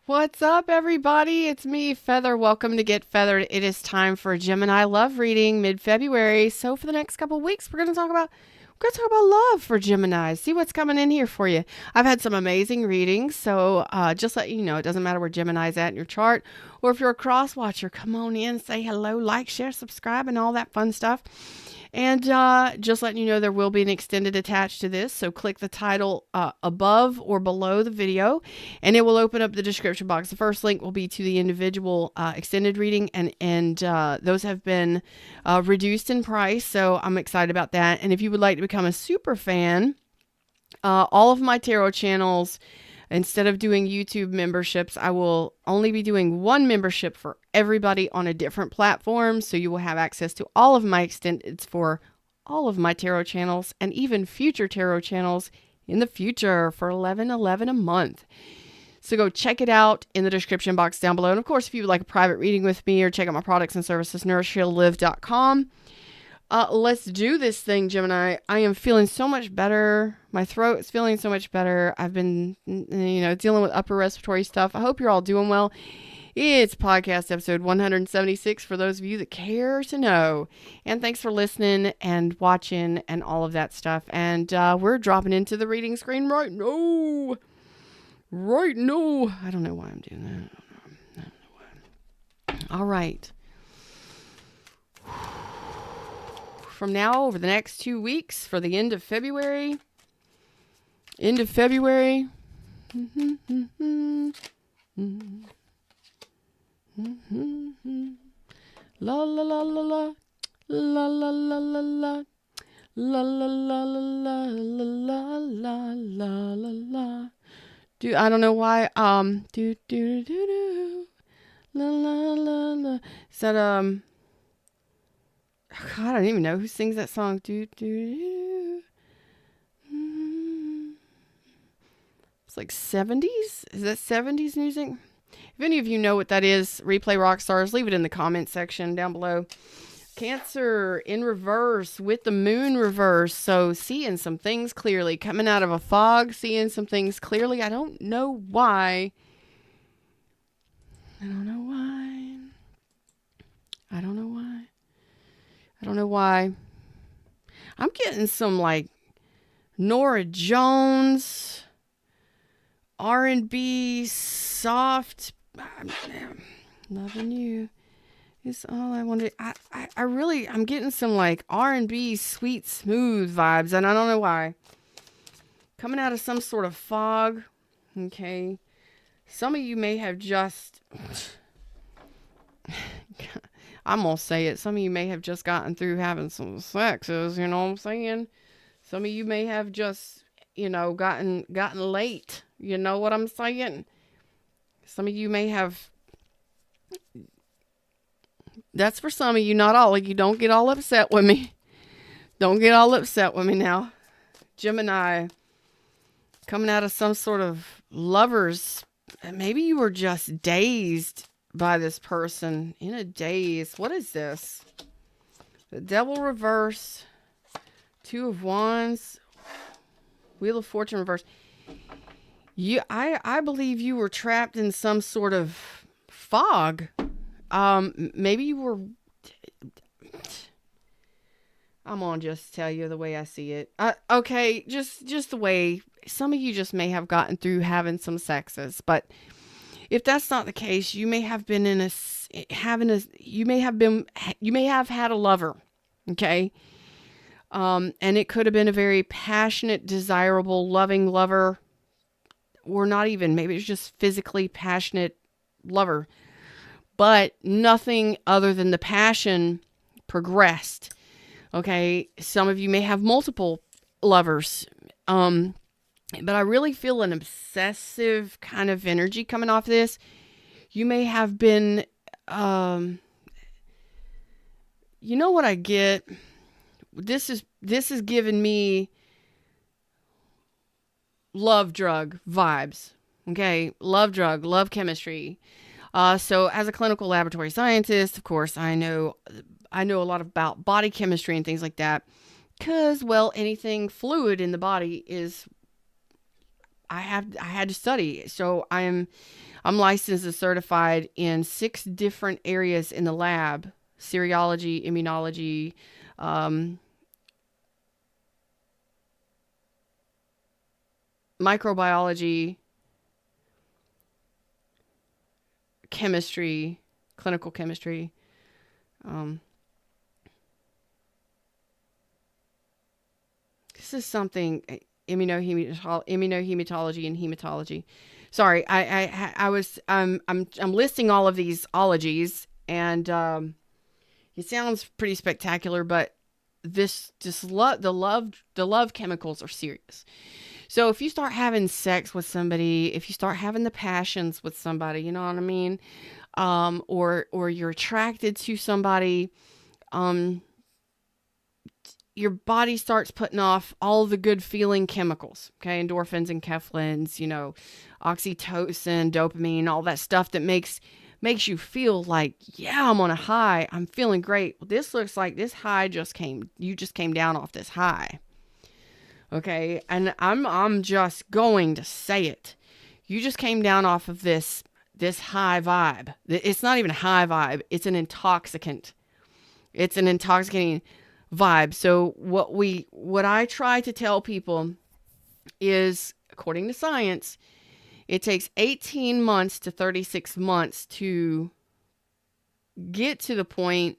What's up, everybody? It's me, Feather. Welcome to Get Feathered. It is time for a Gemini love reading mid-February. So for the next couple of weeks, we're going to talk about love for Gemini. See what's coming in here for you. I've had some amazing readings, so just let you know, it doesn't matter where Gemini's at in your chart, or if you're a cross watcher, come on in, say hello, like, share, subscribe, and all that fun stuff. And just letting you know, there will be an extended attached to this. So click the title above or below the video, and it will open up the description box. The first link will be to the individual extended reading, and those have been reduced in price. So I'm excited about that. And if you would like to become a super fan, all of my tarot channels, instead of doing YouTube memberships, I will only be doing one membership for everybody on a different platform. So you will have access to all of my extendeds for all of my tarot channels and even future tarot channels in the future for $11.11 a month. So go check it out in the description box down below. And of course, if you would like a private reading with me or check out my products and services, nourishheallive.com. Let's do this thing, Gemini. I am feeling so much better. My throat is feeling so much better. I've been, dealing with upper respiratory stuff. I hope you're all doing well. It's podcast episode 176 for those of you that care to know. And thanks for listening and watching and all of that stuff. And we're dropping into the reading screen right now. Right now. I don't know why I'm doing that. I don't know why. All right. From now over the next 2 weeks for the end of February. La la la la la. La la la la la. La la la la la la la la la la. I don't know why. Do do do do. La la la la. Is that God, I don't even know who sings that song. Do, do, do. It's like 70s? Is that 70s music? If any of you know what that is, Replay Rock Stars, leave it in the comment section down below. Cancer in reverse with the moon reverse. So seeing some things clearly. Coming out of a fog, seeing some things clearly. I don't know why. I don't know why. I'm getting some like Nora Jones, R&B, soft. Loving you is all I wanted. I'm getting some like R&B, sweet, smooth vibes, and I don't know why. Coming out of some sort of fog. Okay. Some of you may have just... I'm going to say it. Some of you may have just gotten through having some sexes, you know what I'm saying? Some of you may have just, gotten late. You know what I'm saying? Some of you may have... That's for some of you, not all of you. Don't get all upset with me. Don't get all upset with me now. Gemini, coming out of some sort of lovers. Maybe you were just dazed by this person, in a daze. What is this? The Devil reverse, Two of Wands, Wheel of Fortune reverse. I believe you were trapped in some sort of fog. Maybe you were... I'm gonna just tell you the way I see it. Okay, just the way some of you just may have gotten through having some sexes, but if that's not the case, you may have been you may have had a lover, okay? And it could have been a very passionate, desirable, loving lover, or not even, maybe it's just physically passionate lover, but nothing other than the passion progressed. Okay, some of you may have multiple lovers, but I really feel an obsessive kind of energy coming off this. You may have been, you know what I get? This is giving me love drug vibes. Okay, love drug, love chemistry. So as a clinical laboratory scientist, of course, I know a lot about body chemistry and things like that. Because, well, anything fluid in the body is I had to study. So I'm licensed and certified in 6 different areas in the lab: serology, immunology, microbiology, chemistry, clinical chemistry. Um, this is something immunohematology and hematology. Sorry, I was I'm listing all of these ologies, and it sounds pretty spectacular, but this just the love chemicals are serious. So if you start having sex with somebody, if you start having the passions with somebody, you know what I mean, or you're attracted to somebody, um, your body starts putting off all the good feeling chemicals, okay, endorphins and kephalins, oxytocin, dopamine, all that stuff that makes you feel like, yeah, I'm on a high, I'm feeling great. Well, this looks like this high you just came down off this high. Okay, and I'm just going to say it. You just came down off of this high vibe. It's not even a high vibe. It's an intoxicant. It's an intoxicating vibe. So what I try to tell people is, according to science, it takes 18 months to 36 months to get to the point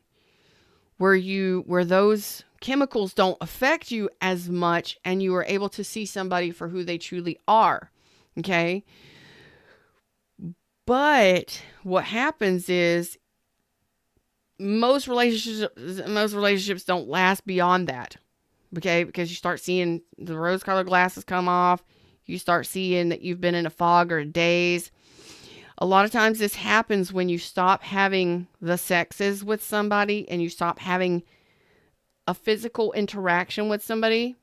where those chemicals don't affect you as much and you are able to see somebody for who they truly are. Okay? But what happens is most relationships don't last beyond that. Okay? Because you start seeing the rose-colored glasses come off. You start seeing that you've been in a fog or a daze. A lot of times this happens when you stop having the sexes with somebody and you stop having a physical interaction with somebody.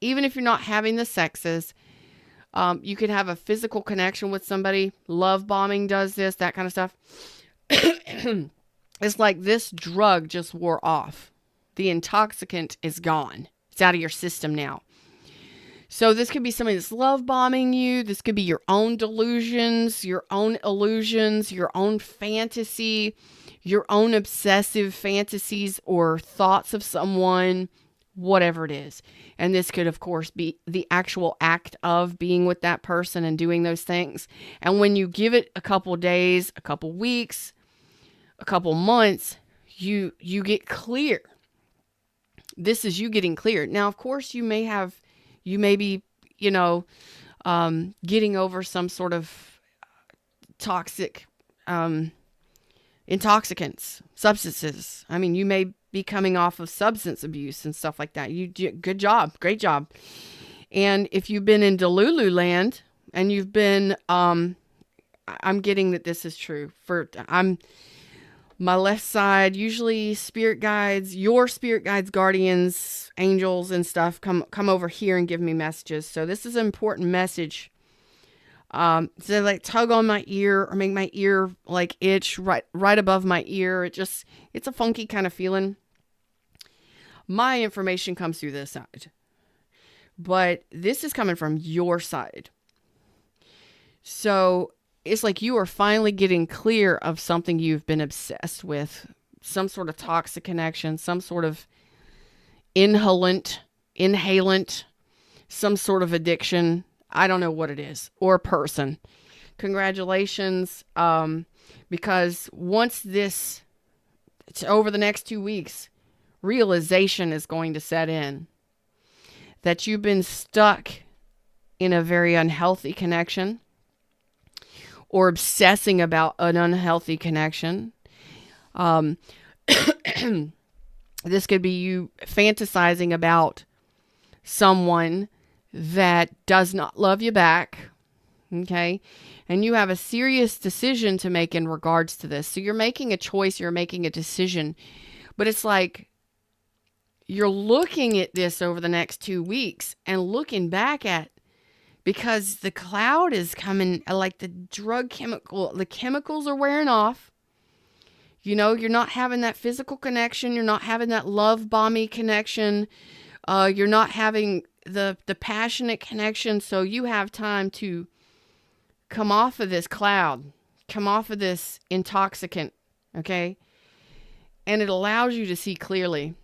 Even if you're not having the sexes, you could have a physical connection with somebody. Love bombing does this, that kind of stuff. It's like this drug just wore off. The intoxicant is gone. It's out of your system now. So this could be somebody that's love bombing you. This could be your own delusions, your own illusions, your own fantasy, your own obsessive fantasies or thoughts of someone, whatever it is. And this could, of course, be the actual act of being with that person and doing those things. And when you give it a couple days, a couple weeks, a couple months, you get clear. This is you getting clear. Now, of course, you may be, getting over some sort of toxic intoxicants, substances. I mean, you may be coming off of substance abuse and stuff like that. Good job. Great job. And if you've been in Delulu land and you've been, I'm getting that this is true my left side, usually spirit guides, your spirit guides, guardians, angels and stuff come over here and give me messages. So this is an important message. So like tug on my ear or make my ear like itch right above my ear. It's a funky kind of feeling. My information comes through this side, but this is coming from your side. So it's like you are finally getting clear of something you've been obsessed with, some sort of toxic connection, some sort of inhalant, some sort of addiction. I don't know what it is, or person. Congratulations. Because once it's over the next 2 weeks, realization is going to set in that you've been stuck in a very unhealthy connection or obsessing about an unhealthy connection. This could be you fantasizing about someone that does not love you back. Okay. And you have a serious decision to make in regards to this. So you're making a choice, you're making a decision, but it's like you're looking at this over the next 2 weeks and looking back at, because the cloud is coming, like the the chemicals are wearing off. You're not having that physical connection. You're not having that love bomby connection. You're not having the passionate connection, so you have time to come off of this cloud, come off of this intoxicant, okay? And it allows you to see clearly.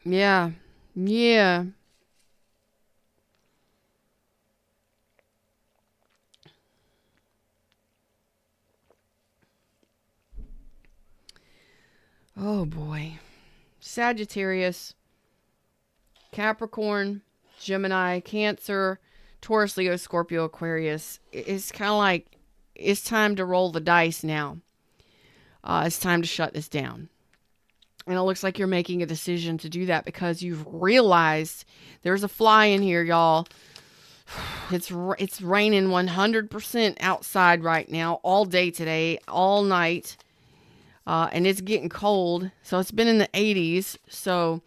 Yeah. Yeah. Oh boy. Sagittarius, Capricorn, Gemini, Cancer, Taurus, Leo, Scorpio, Aquarius. It's kind of like it's time to roll the dice now. It's time to shut this down. And it looks like you're making a decision to do that because you've realized there's a fly in here, y'all. It's raining 100% outside right now, all day today, all night. And it's getting cold. So it's been in the 80s. So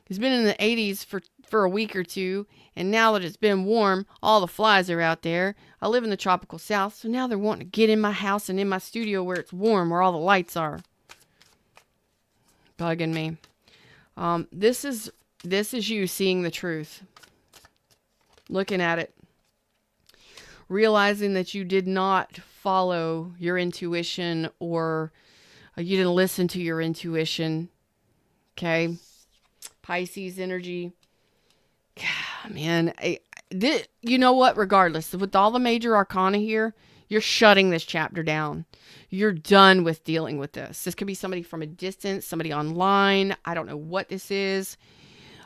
it's been in the 80s for a week or two. And now that it's been warm, all the flies are out there. I live in the tropical south. So now they're wanting to get in my house and in my studio where it's warm, where all the lights are. Bugging me. This is you seeing the truth. Looking at it. Realizing that you did not follow your intuition, or you didn't listen to your intuition. Okay. Pisces energy. God, man. You know what? Regardless, with all the major arcana here, you're shutting this chapter down. You're done with dealing with this. This could be somebody from a distance, somebody online. I don't know what this is.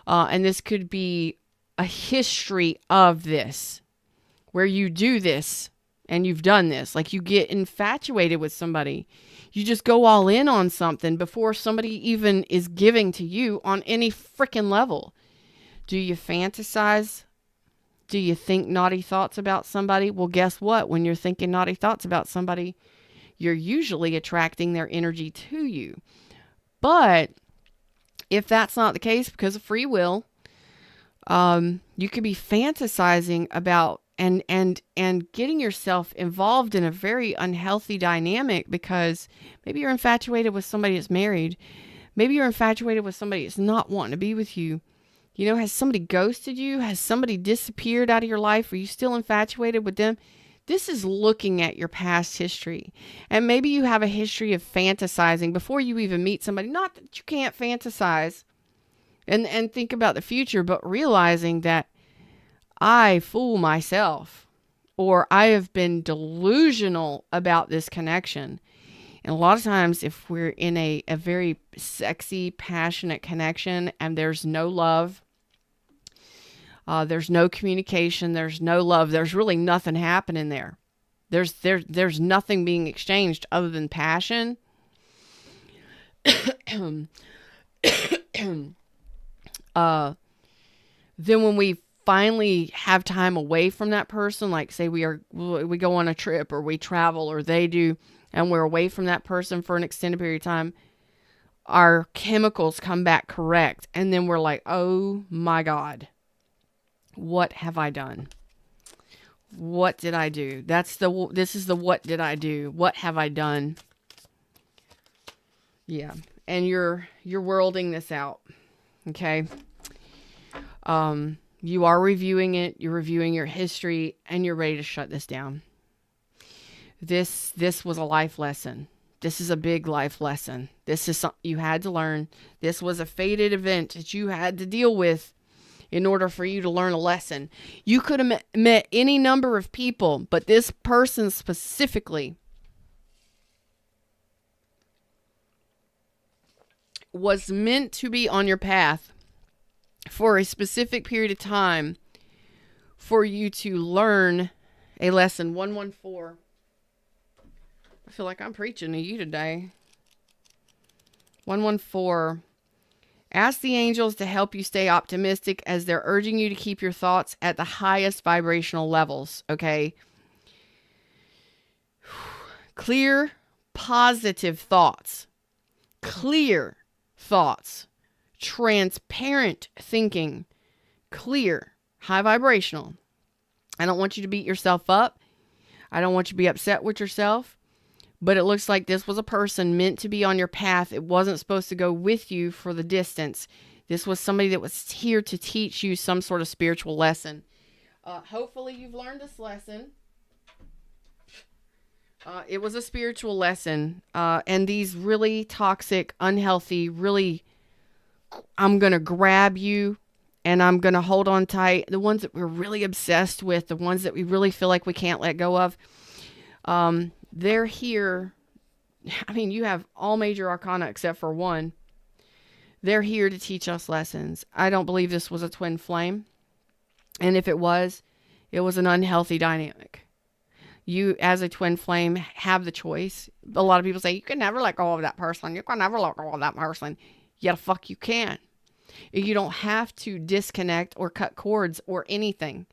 And this could be a history of this, where you do this and you've done this. Like you get infatuated with somebody. You just go all in on something before somebody even is giving to you on any freaking level. Do you fantasize? Do you think naughty thoughts about somebody? Well, guess what? When you're thinking naughty thoughts about somebody, you're usually attracting their energy to you. But if that's not the case, because of free will, you could be fantasizing about and getting yourself involved in a very unhealthy dynamic, because maybe you're infatuated with somebody that's married. Maybe you're infatuated with somebody that's not wanting to be with you. You know, has somebody ghosted you? Has somebody disappeared out of your life? Are you still infatuated with them? This is looking at your past history. And maybe you have a history of fantasizing before you even meet somebody. Not that you can't fantasize and think about the future, but realizing that I fool myself, or I have been delusional about this connection. And a lot of times, if we're in a very sexy, passionate connection and there's no love, there's no communication, there's no love, there's really nothing happening there. There's nothing being exchanged other than passion. Then when we finally have time away from that person, like say we go on a trip or we travel or they do, and we're away from that person for an extended period of time, our chemicals come back correct. And then we're like, oh my God, what have I done? What did I do? This is the what did I do? What have I done? Yeah. And you're worlding this out. Okay. You are reviewing it. You're reviewing your history, and you're ready to shut this down. This was a life lesson. This is a big life lesson. This is something you had to learn. This was a fated event that you had to deal with in order for you to learn a lesson. You could have met any number of people, but this person specifically was meant to be on your path for a specific period of time for you to learn a lesson. 114. I feel like I'm preaching to you today. 114. Ask the angels to help you stay optimistic as they're urging you to keep your thoughts at the highest vibrational levels. Okay. Clear, positive thoughts. Clear thoughts. Transparent thinking. Clear, high vibrational. I don't want you to beat yourself up. I don't want you to be upset with yourself. But it looks like this was a person meant to be on your path. It wasn't supposed to go with you for the distance. This was somebody that was here to teach you some sort of spiritual lesson. Hopefully you've learned this lesson. It was a spiritual lesson. And these really toxic, unhealthy, really, I'm going to grab you and I'm going to hold on tight. The ones that we're really obsessed with, the ones that we really feel like we can't let go of, they're here. I mean, you have all major arcana except for one. They're here to teach us lessons. I don't believe this was a twin flame. And if it was an unhealthy dynamic. You, as a twin flame, have the choice. A lot of people say, you can never let go of that person. You can never let go of that person. Yeah, the fuck you can. You don't have to disconnect or cut cords or anything.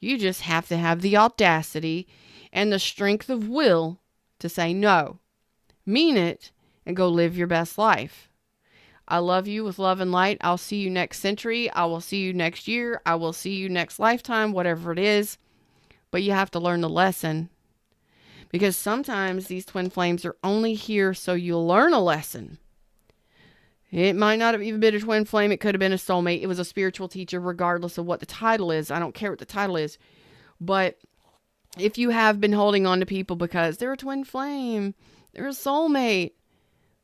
You just have to have the audacity and the strength of will to say no. Mean it and go live your best life. I love you with love and light. I'll see you next century. I will see you next year. I will see you next lifetime, whatever it is. But you have to learn the lesson. Because sometimes these twin flames are only here so you'll learn a lesson. It might not have even been a twin flame. It could have been a soulmate. It was a spiritual teacher, regardless of what the title is. I don't care what the title is. But if you have been holding on to people because they're a twin flame, they're a soulmate,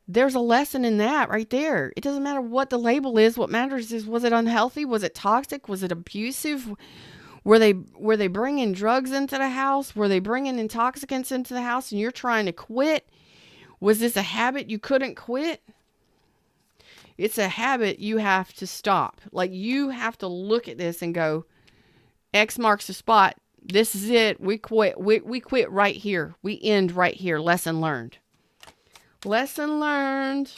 there's a lesson in that right there. It doesn't matter what the label is. What matters is, was it unhealthy? Was it toxic? Was it abusive? Were they bringing drugs into the house? Were they bringing intoxicants into the house and you're trying to quit? Was this a habit you couldn't quit? It's a habit you have to stop. Like, you have to look at this and go, X marks the spot. This is it. We quit. We quit right here. We end right here. Lesson learned. Lesson learned.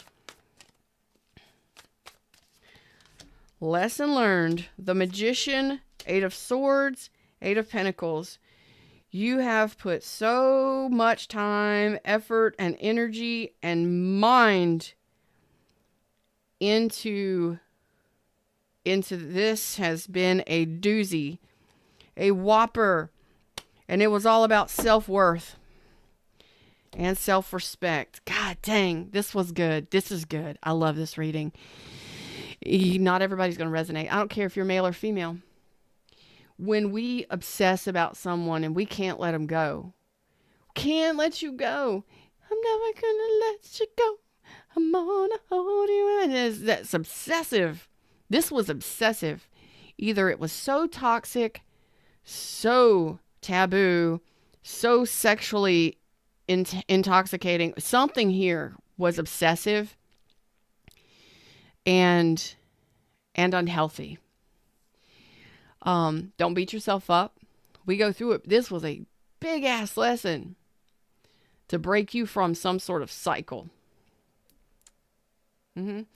Lesson learned. The Magician, 8 of Swords, 8 of Pentacles. You have put so much time, effort, and energy and mind into this. Has been a doozy, a whopper, and it was all about self-worth and self-respect. God dang, this was good. This is good. I love this reading. Not everybody's going to resonate. I don't care if you're male or female. When we obsess about someone and we can't let them go, can't let you go. I'm never going to let you go. I'm going to hold you in. That's obsessive. This was obsessive. Either it was so toxic, so taboo, so sexually intoxicating. Something here was obsessive and unhealthy. Don't beat yourself up. We go through it. This was a big ass lesson to break you from some sort of cycle. And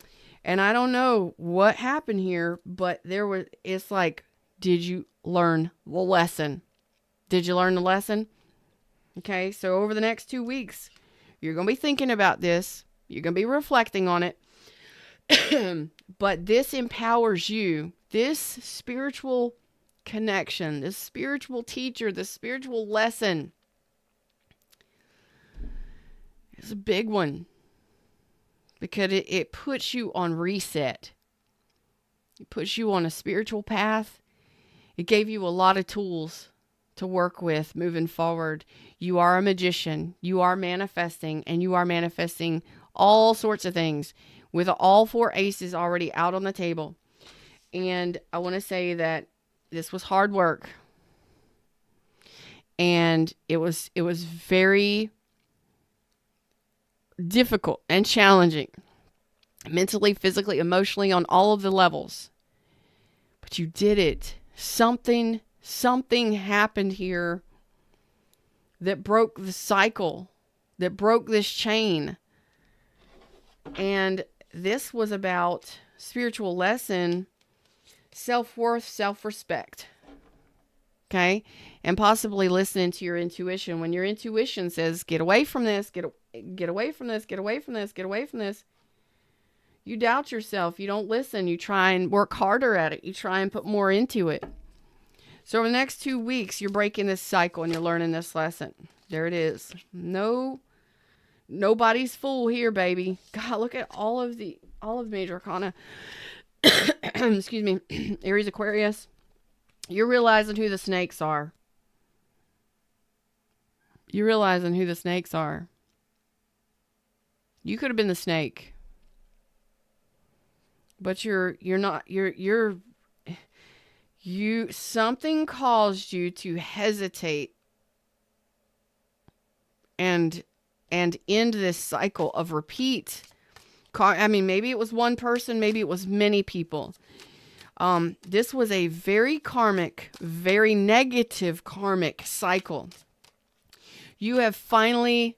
I don't know what happened here, but it's like, did you learn the lesson? Did you learn the lesson? Okay, so over the next 2 weeks, you're going to be thinking about this. You're going to be reflecting on it. But this empowers you. This spiritual connection, this spiritual teacher, this spiritual lesson is a big one. Because it puts you on reset. It puts you on a spiritual path. It gave you a lot of tools to work with moving forward. You are a magician. You are manifesting, and you are manifesting all sorts of things with all 4 aces already out on the table. And I want to say that this was hard work. And it was very difficult and challenging. Mentally, physically, emotionally, on all of the levels. But you did it. Something happened here that broke the cycle, that broke this chain. And this was about spiritual lesson, self-worth, self-respect. Okay? And possibly listening to your intuition. When your intuition says, get away from this, get away from this, get away from this, get away from this. You doubt yourself. You don't listen. You try and work harder at it. You try and put more into it. So over the next 2 weeks, you're breaking this cycle and you're learning this lesson. There it is. Nobody's fool here, baby. God, look at all of the major arcana. Excuse me, Aries, Aquarius, you're realizing who the snakes are. You're realizing who the snakes are. You could have been the snake, but you're not. Something caused you to hesitate and end this cycle of repeat. I mean, maybe it was one person, maybe it was many people. This was a very karmic, very negative karmic cycle. You have finally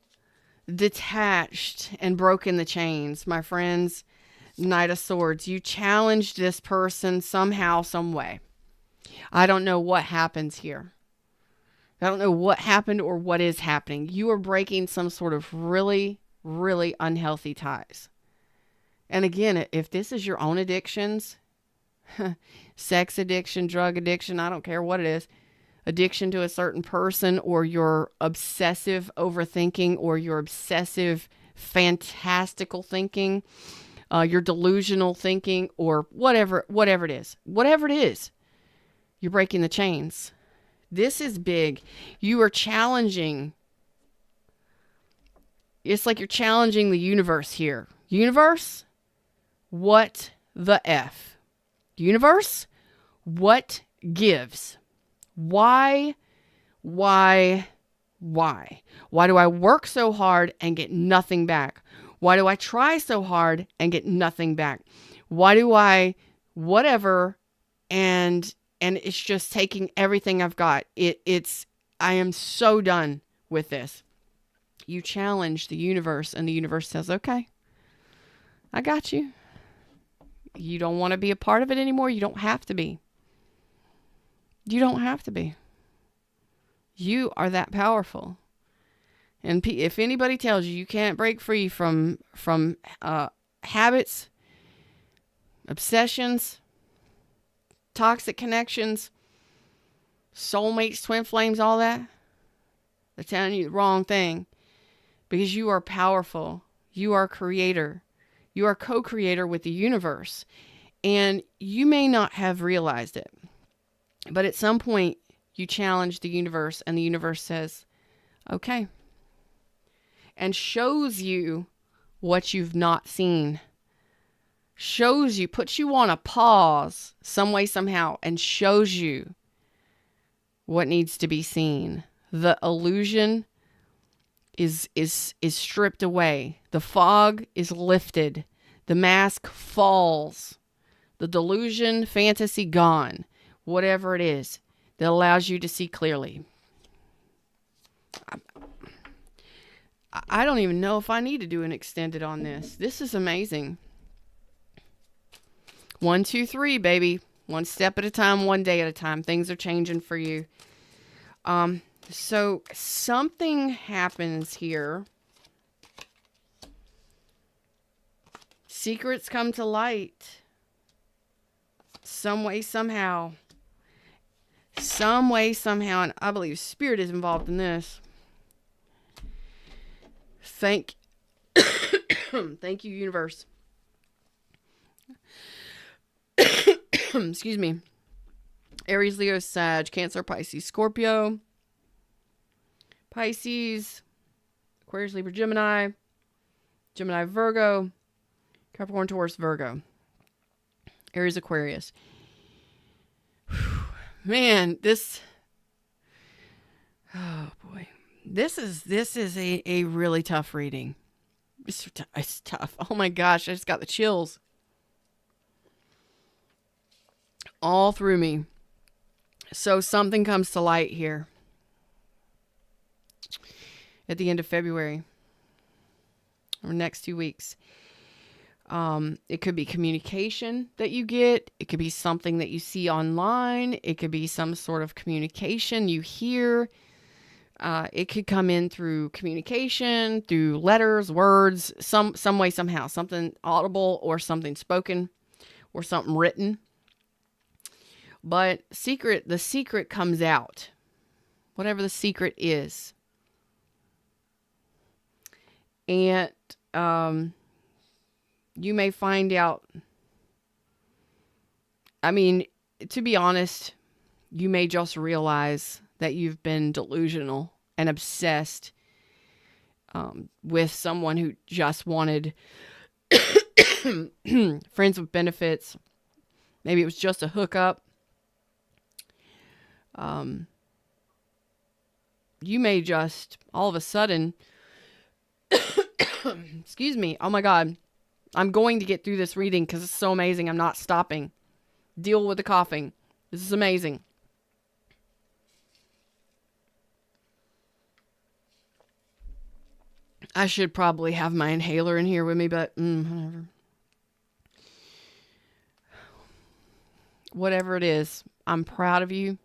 detached and broken the chains, my friends. Knight of Swords. You challenged this person somehow, some way. I don't know what happens here. I don't know what happened or what is happening. You are breaking some sort of really, really unhealthy ties. And again, if this is your own addictions, sex addiction, drug addiction, I don't care what it is, addiction to a certain person, or your obsessive overthinking, or your obsessive fantastical thinking, your delusional thinking, or whatever it is, you're breaking the chains. This is big. You are challenging. It's like you're challenging the universe here. Universe, what the F? Universe, what gives? Why? Why do I work so hard and get nothing back? Why do I try so hard and get nothing back? Why do I whatever and it's just taking everything I've got? I am so done with this. You challenge the universe and the universe says, okay, I got you. You don't want to be a part of it anymore. You don't have to be. You don't have to be. You are that powerful. And if anybody tells you can't break free from habits, obsessions, toxic connections, soulmates, twin flames, all that, they're telling you the wrong thing. Because you are powerful. You are creator. You are co-creator with the universe. And you may not have realized it. But at some point, you challenge the universe and the universe says, okay. And shows you what you've not seen. Shows you, puts you on a pause some way, somehow, and shows you what needs to be seen. The illusion is stripped away. The fog is lifted. The mask falls. The delusion, fantasy gone. Whatever it is that allows you to see clearly. I don't even know if I need to do an extended on this. This is amazing. 1, 2, 3, baby. One step at a time, one day at a time. Things are changing for you. So something happens here. Secrets come to light. Some way, somehow. Some way, somehow. And I believe spirit is involved in this. Thank you, universe. Excuse me. Aries, Leo, Sag, Cancer, Pisces, Scorpio, Pisces, Aquarius, Libra, Gemini, Virgo, Capricorn, Taurus, Virgo, Aries, Aquarius. Man, oh boy. This is a really tough reading. It's tough. Oh my gosh, I just got the chills all through me. So something comes to light here at the end of February or next 2 weeks. It could be communication that you get. It could be something that you see online. It could be some sort of communication you hear. It could come in through communication, through letters, words, some way, somehow, something audible or something spoken or something written. But the secret comes out, whatever the secret is. And you may find out I mean, to be honest, you may just realize that you've been delusional and obsessed with someone who just wanted friends with benefits. Maybe it was just a hookup. You may just all of a sudden, excuse me, oh my God, I'm going to get through this reading because it's so amazing. I'm not stopping. Deal with the coughing. This is amazing. I should probably have my inhaler in here with me, but whatever. Whatever it is, I'm proud of you.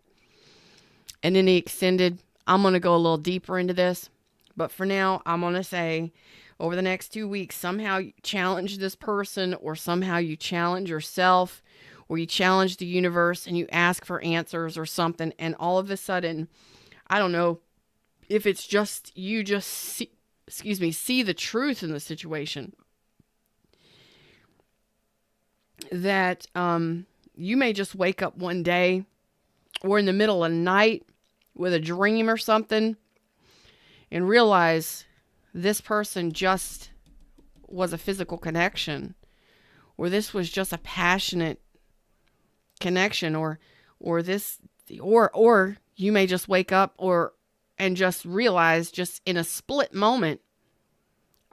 And in the extended, I'm going to go a little deeper into this. But for now, I'm going to say over the next 2 weeks, somehow you challenge this person, or somehow you challenge yourself, or you challenge the universe and you ask for answers or something. And all of a sudden, I don't know if it's just you just see the truth in the situation. That you may just wake up one day or in the middle of the night with a dream or something and realize this person just was a physical connection, or this was just a passionate connection, or you may just wake up and just realize just in a split moment,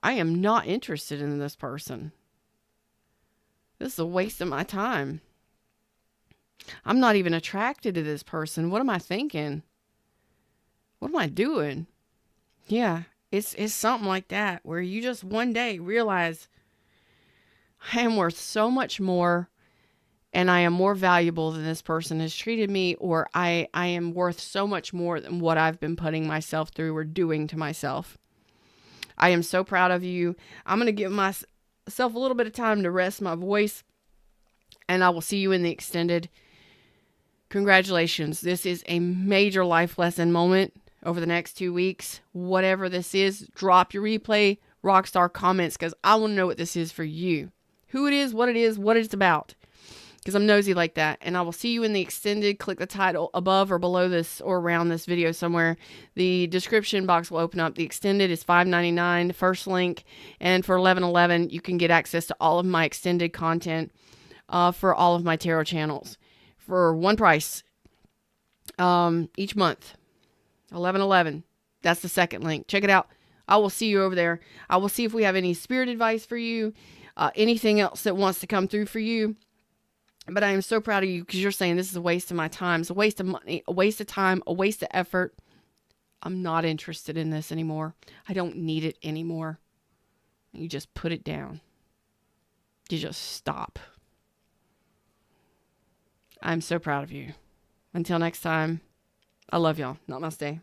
I am not interested in this person. This is a waste of my time. I'm not even attracted to this person. What am I thinking? What am I doing? Yeah, it's something like that where you just one day realize I am worth so much more and I am more valuable than this person has treated me, or I am worth so much more than what I've been putting myself through or doing to myself. I am so proud of you. I'm going to give myself a little bit of time to rest my voice, and I will see you in the extended. Congratulations. This is a major life lesson moment over the next 2 weeks. Whatever this is, drop your replay, rockstar comments, because I want to know what this is for you. Who it is, what it's about. Because I'm nosy like that. And I will see you in the extended. Click the title above or below this or around this video somewhere. The description box will open up. The extended is $5.99, the first link. And for $11.11, you can get access to all of my extended content for all of my tarot channels for one price each month. $11.11. That's the second link. Check it out. I will see you over there. I will see if we have any spirit advice for you. Anything else that wants to come through for you. But I am so proud of you because you're saying this is a waste of my time. It's a waste of money, a waste of time, a waste of effort. I'm not interested in this anymore. I don't need it anymore. You just put it down. You just stop. I'm so proud of you. Until next time, I love y'all. Namaste.